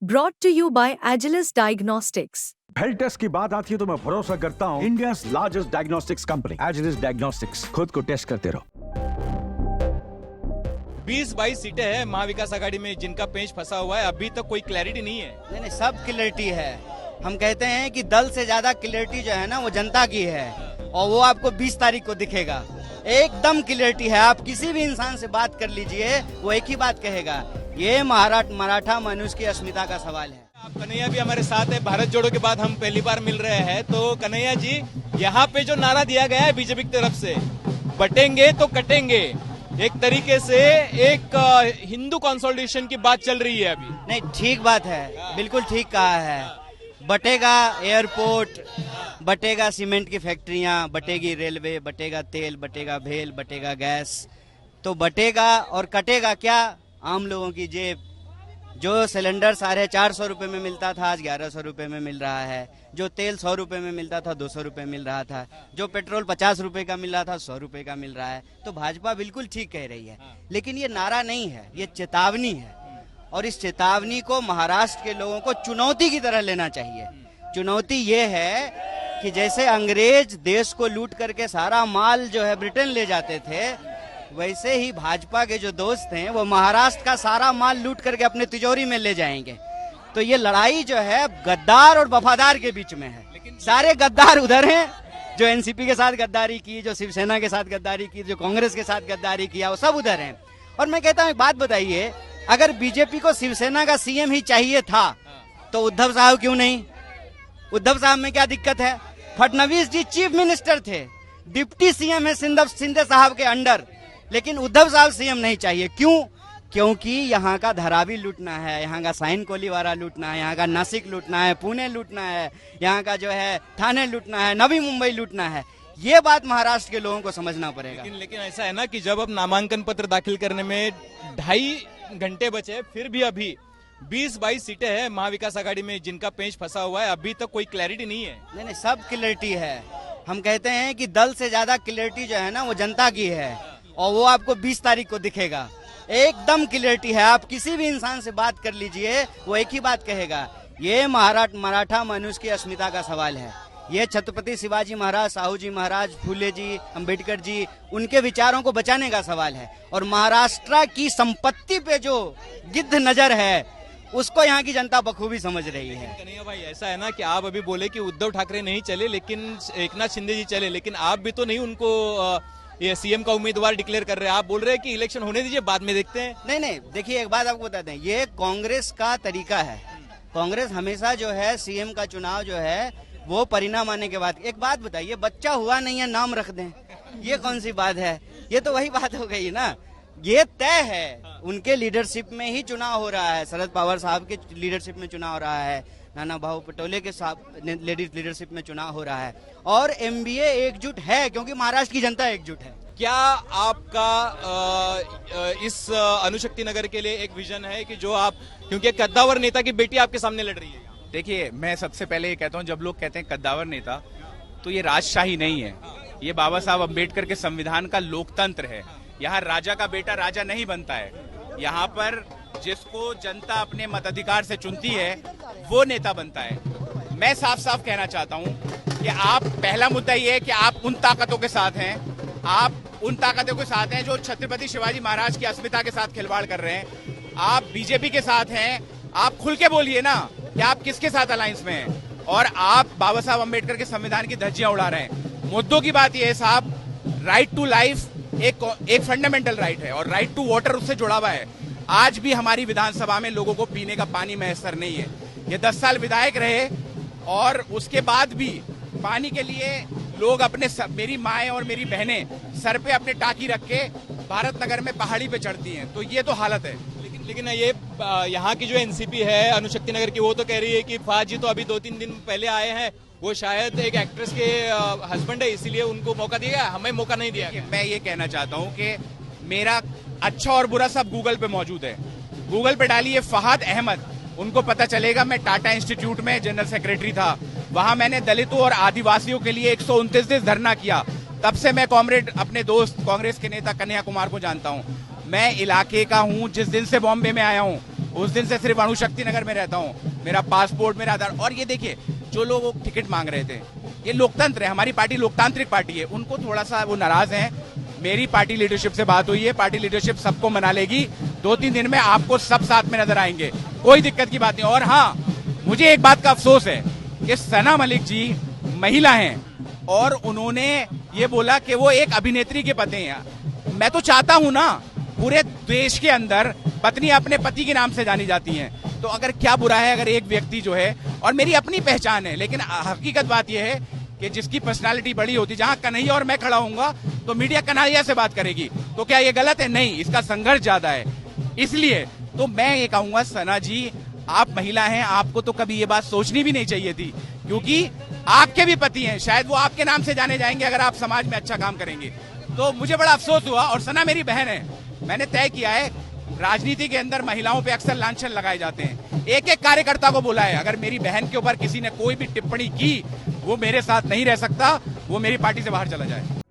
Brought to you by Agilus Diagnostics. Health test की बात आती है तो मैं भरोसा करता हूँ India's largest diagnostics company Agilus diagnostics. खुद को टेस्ट करते रहो। 20-22 सीटें हैं महाविकास आघाड़ी में जिनका पेंच फंसा हुआ है, अभी तक कोई क्लैरिटी नहीं है। नहीं, सब क्लियरिटी है। हम कहते हैं कि दल से ज्यादा क्लियरिटी जो है ना वो जनता की है, और वो आपको 20 तारीख को दिखेगा। एकदम क्लियरिटी है। आप किसी भी इंसान से बात कर लीजिए, वो एक ही बात कहेगा, ये मराठा मनुष्य की अस्मिता का सवाल है। आप कन्हैया भी हमारे साथ है। भारत जोड़ो के बाद हम पहली बार मिल रहे हैं, तो कन्हैया जी, यहाँ पे जो नारा दिया गया है बीजेपी की तरफ से, बटेंगे तो कटेंगे, एक तरीके से एक हिंदू कंसोलिडेशन की बात चल रही है अभी। नहीं, ठीक बात है, बिल्कुल ठीक कहा है। बटेगा एयरपोर्ट, बटेगा सीमेंट की फैक्ट्रियां, बटेगी रेलवे, बटेगा तेल, बटेगा भेल, बटेगा गैस, तो बटेगा और कटेगा क्या? आम लोगों की जेब। जो सिलेंडर 450 रुपए में मिलता था, आज 1100 रुपए में मिल रहा है। जो तेल 100 रुपए में मिलता था, 200 रुपए मिल रहा था। जो पेट्रोल 50 रुपए का मिल रहा था, 100 रुपए का मिल रहा है। तो भाजपा बिल्कुल ठीक कह रही है, लेकिन ये नारा नहीं है, ये चेतावनी है। और इस चेतावनी को महाराष्ट्र के लोगों को चुनौती की तरह लेना चाहिए। चुनौती ये है कि जैसे अंग्रेज देश को लूट करके सारा माल जो है ब्रिटेन ले जाते थे, वैसे ही भाजपा के जो दोस्त हैं वो महाराष्ट्र का सारा माल लूट करके अपने तिजोरी में ले जाएंगे। तो ये लड़ाई जो है गद्दार और वफादार के बीच में है। सारे गद्दार उधर हैं, जो एनसीपी के साथ गद्दारी की, जो शिवसेना के साथ गद्दारी की, जो कांग्रेस के साथ गद्दारी किया, वो सब उधर हैं। और मैं कहता हूँ, एक बात बताइए, अगर बीजेपी को शिवसेना का सीएम ही चाहिए था तो उद्धव साहब क्यों नहीं? उद्धव साहब में क्या दिक्कत है? फडणवीस जी चीफ मिनिस्टर थे, डिप्टी सीएम है शिंदे साहब के अंडर, लेकिन उद्धव साहब सीएम नहीं चाहिए। क्यों? क्योंकि यहाँ का धारावी लूटना है, यहाँ का साइन कोलीवारा लूटना है, यहाँ का नासिक लूटना है, पुणे लूटना है, यहाँ का जो है ठाणे लूटना है, नवी मुंबई लूटना है। ये बात महाराष्ट्र के लोगों को समझना पड़ेगा। लेकिन ऐसा है ना कि जब अब नामांकन पत्र दाखिल करने में 2.5 घंटे बचे, फिर भी अभी 20-22 सीटें हैं महाविकास आघाड़ी में जिनका पेंच फंसा हुआ है, अभी तक कोई क्लैरिटी नहीं है। नहीं, सब क्लियरिटी है। हम कहते हैं कि दल से ज्यादा क्लियरिटी जो है ना वो जनता की है, और वो आपको 20 तारीख को दिखेगा। एकदम क्लियरिटी है। आप किसी भी इंसान से बात कर लीजिए, वो एक ही बात कहेगा, ये मराठा मनुष्य की अस्मिता का सवाल है। ये छत्रपति शिवाजी महाराज, साहू जी महाराज, फूले जी, अंबेडकर जी, उनके विचारों को बचाने का सवाल है। और महाराष्ट्र की संपत्ति पे जो गिद्ध नजर है, उसको यहाँ की जनता बखूबी समझ रही है। कन्हैया भाई, ऐसा है ना कि आप अभी बोले कि उद्धव ठाकरे नहीं चले, लेकिन एकनाथ शिंदे जी चले, लेकिन आप भी तो नहीं उनको ये सीएम का उम्मीदवार डिक्लेयर कर रहे हैं। आप बोल रहे हैं कि इलेक्शन होने दीजिए, बाद में देखते हैं। नहीं, देखिए, एक बात आपको बता दें, ये कांग्रेस का तरीका है। कांग्रेस हमेशा जो है सीएम का चुनाव जो है वो परिणाम आने के बाद। एक बात बताइए, बच्चा हुआ नहीं है नाम रख दें, ये कौन सी बात है? ये तो वही बात हो गई ना। ये तय है, उनके लीडरशिप में ही चुनाव हो रहा है। शरद पवार साहब के लीडरशिप में चुनाव हो रहा है, नाना भाऊ पटोले के लीडरशिप में चुनाव हो रहा है, और एमबीए एकजुट है, क्योंकि महाराष्ट्र की जनता एकजुट है। क्या आपका इस अणुशक्ति नगर के लिए एक विजन है कि जो आप, क्योंकि एक कद्दावर नेता की बेटी आपके सामने लड़ रही है? देखिए, मैं सबसे पहले ये कहता हूँ, जब लोग कहते हैं कद्दावर नेता, तो ये राजशाही नहीं है, ये बाबा साहब अम्बेडकर के संविधान का लोकतंत्र है। यहाँ राजा का बेटा राजा नहीं बनता है। यहाँ पर जिसको जनता अपने मताधिकार से चुनती है वो नेता बनता है। मैं साफ साफ कहना चाहता हूँ कि आप, पहला मुद्दा ये है कि आप उन ताकतों के साथ हैं, आप उन ताकतों के साथ हैं जो छत्रपति शिवाजी महाराज की अस्मिता के साथ खिलवाड़ कर रहे हैं। आप बीजेपी के साथ हैं। आप खुल के बोलिए ना कि आप किसके साथ अलायंस में हैं, और आप बाबा साहब अम्बेडकर के संविधान की धज्जियां उड़ा रहे हैं। मुद्दों की बात यह है साहब, राइट टू लाइफ एक फंडामेंटल राइट है, और राइट टू वाटर उससे जुड़ा हुआ है। आज भी हमारी विधानसभा में लोगों को पीने का पानी मैसर नहीं है। ये 10 साल विधायक रहे, और उसके बाद भी पानी के लिए लोग अपने मेरी माएँ और मेरी बहनें सर पे अपने टाकी रख के भारत नगर में पहाड़ी पे चढ़ती हैं। तो ये तो हालत है। लेकिन ये यहाँ की जो एनसीपी है अणुशक्ति नगर की, वो तो कह रही है कि फहद जी तो अभी 2-3 दिन पहले आए हैं, वो शायद एक एक्ट्रेस के हस्बैंड है, इसीलिए उनको मौका दिया गया, हमें मौका नहीं दिया गया। मैं ये कहना चाहता हूँ कि मेरा अच्छा और बुरा सब गूगल पे मौजूद है। गूगल पे डालिए फहद अहमद, उनको पता चलेगा। मैं टाटा इंस्टीट्यूट में जनरल सेक्रेटरी था, वहां मैंने दलितों और आदिवासियों के लिए 129 दिन धरना किया। तब से मैं कॉमरेड अपने दोस्त कांग्रेस के नेता कन्हैया कुमार को जानता हूं। मैं इलाके का हूं। जिस दिन से बॉम्बे में आया हूं उस दिन से सिर्फ अणुशक्ति नगर में रहता हूँ, मेरा पासपोर्ट, मेरा आधार। और ये देखिए, जो लोग टिकट मांग रहे थे, ये लोकतंत्र है, हमारी पार्टी लोकतांत्रिक पार्टी है, उनको थोड़ा सा वो नाराज हैं। मेरी पार्टी लीडरशिप से बात हुई है, पार्टी लीडरशिप सबको मना लेगी, 2-3 दिन में आपको सब साथ में नजर आएंगे, कोई दिक्कत की बात नहीं। और हाँ, मुझे एक बात का अफसोस है कि सना मलिक जी महिला हैं और उन्होंने ये बोला कि वो एक अभिनेत्री के पति हैं। मैं तो चाहता हूं ना, पूरे देश के अंदर पत्नी अपने पति के नाम से जानी जाती हैं, तो अगर क्या बुरा है अगर एक व्यक्ति जो है, और मेरी अपनी पहचान है, लेकिन हकीकत बात यह है कि जिसकी पर्सनालिटी बड़ी होती, जहां कन्हैया और मैं खड़ा हूंगा तो मीडिया कन्हैया से बात करेगी, तो क्या ये गलत है? नहीं, इसका संघर्ष ज्यादा है। इसलिए तो मैं ये कहूंगा, सना जी आप महिला हैं, आपको तो कभी ये बात सोचनी भी नहीं चाहिए थी, क्योंकि आपके भी पति हैं, शायद वो आपके नाम से जाने जाएंगे अगर आप समाज में अच्छा काम करेंगे। तो मुझे बड़ा अफसोस हुआ। और सना मेरी बहन है, मैंने तय किया है, राजनीति के अंदर महिलाओं पे अक्सर लांछन लगाए जाते हैं, एक एक कार्यकर्ता को बोला है, अगर मेरी बहन के ऊपर किसी ने कोई भी टिप्पणी की, वो मेरे साथ नहीं रह सकता, वो मेरी पार्टी से बाहर चला जाए।